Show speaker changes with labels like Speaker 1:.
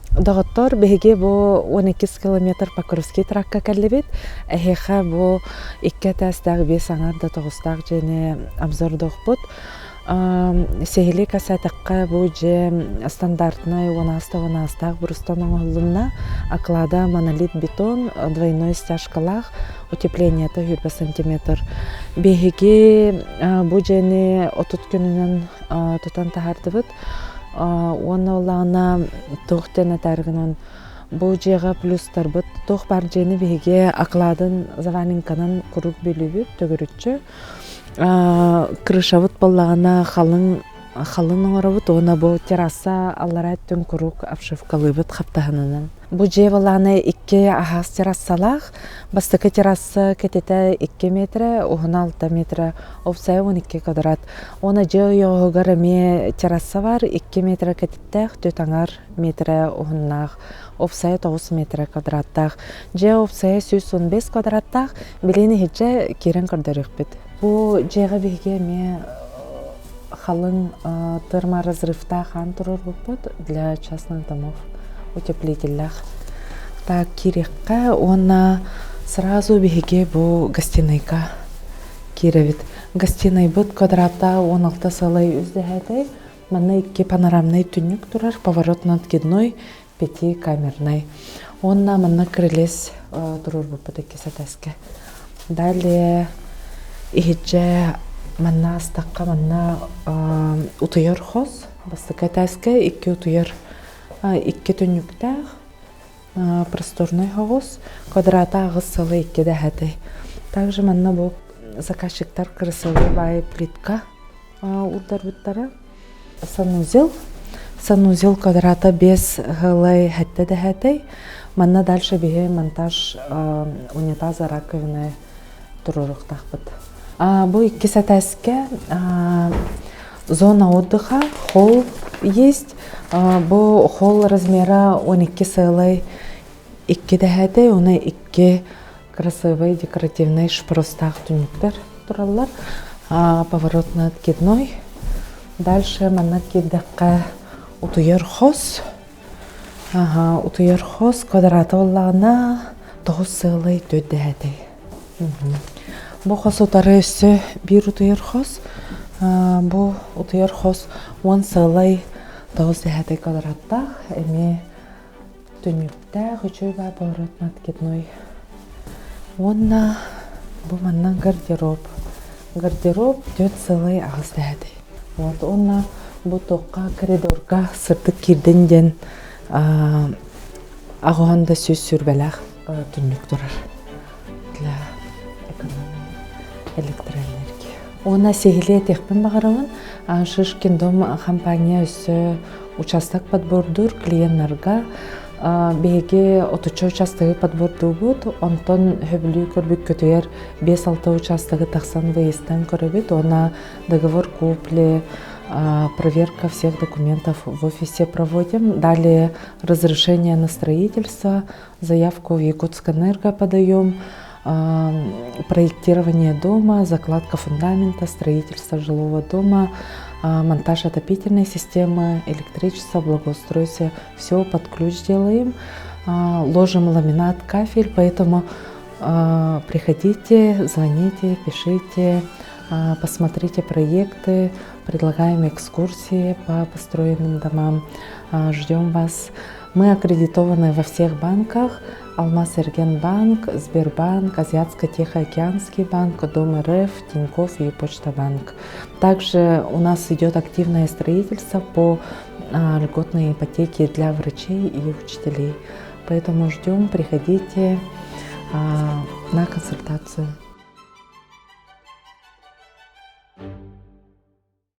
Speaker 1: Доғыттор беге бу 12 километр Покровский тракка кәллебет. Эхеха бу 2 тәстәг 5 аңарда 9 жene обзор доғбут. Сехили касатаққа бу же стандартный 12 брустан оңылына аклада монолит бетон двойной стяжкалах утепление это 1 сантиметр. Беге бу жene отут күнінен тутан тахардыбыт. Оны олағына тоқтен әтәргінен бұл жеға плюстар бұд. Тоқ бар жені беге ақладың заванинканын құрук бөлі төгірітші. Крыша бұд болағына қалың оңыры бұд. Оны бұл терраса аллара әттін құрук апшывкалы бұд қаптағынынан. Бұл же болағына 2 ағас террасалақ. Бастықы терраса кететі 2 метрі, оғына 6 метрі, опсай 12 квадрат. Оны же оғығыр әме терраса бар, 2 метрі кететтәқ, 4 метрі оғыннақ, опсай 9 метрі квадраттақ. Же опсай 115 квадраттақ, білені хеджі керен көрдірік бет. Бұл жеға беге әме қалың тырма разрывта хан тұрыр бұд для частных домов. Утеплителях. Так, кирекка, она сразу беге бу гостиныйка киревит. Гостиный бут квадрата 16 салай үздәһәтәй. Мана 2 панорамный түннүк турар, поворотный откидной, 5 камерный. Онна мана крылес турар бу пәтәккә сәтәскә. Далее ихҗә мана астакка мана утыйыр хос, бастыка тәскә 2 утыйыр 2 түннүктәг просторный хогыз, квадрата ағыз сылы 2 дәһәтәй. Также манна бу заказчиктар красивый бай плитка урдар буттары. Санузел квадрата без гылай хәтта дәһәтәй. Манна дальше беге монтаж унитаза раковины турырык тахбыт. Бу 2 сәтәскә зона отдыха, холл есть. Бу холл размера 12 сылай 2 дәһәтәй, оны 2 красивый декоративный шпростах түнүктер тураллар. Поворотный откидной. Дальше мана киддәккә утыйыр хос. Утыйыр хос квадраты оллағына 9 сылай 4 дәһәтәй. Бу хос утары өссө 1 утыйыр хос. Бу утыйыр хос 10 сылай 9 дәһәтәй квадраттах, эме түнүктәг үчөй бар поворотный откидной. Онна бу маннан гардероб. Гардероб 4 сылай 9 дәһәтәй. Вот онна бу тоққа коридорга сыртык кирден ден агыганда сөз сүрбәләх түнүк турар. Для электроэнергия. Она сехиле техпен багарамын. Шишкин дом компания өсі участок подбордур клиентларга беге 30 участогы подборду буд. Онтон хөблүү көрбүк көтөер 5-6 участогы тахсан выезддан көрөбүт. Она договор купли, проверка всех документов в офисе проводим. Далее разрешение на строительство, заявку в Якутскэнерго подаем. Проектирование дома, закладка фундамента, строительство жилого дома, монтаж отопительной системы, электричество, благоустройство. Все под ключ делаем. Ложим ламинат, кафель, поэтому приходите, звоните, пишите, посмотрите проекты, предлагаем экскурсии по построенным домам. Ждем вас. Мы аккредитованы во всех банках: Алмаз-Эргенбанк, Сбербанк, Азиатско-Тихоокеанский банк, Дом РФ, Тинькофф и Почта-банк. Также у нас идет активное строительство по льготной ипотеке для врачей и учителей. Поэтому ждем, приходите на консультацию.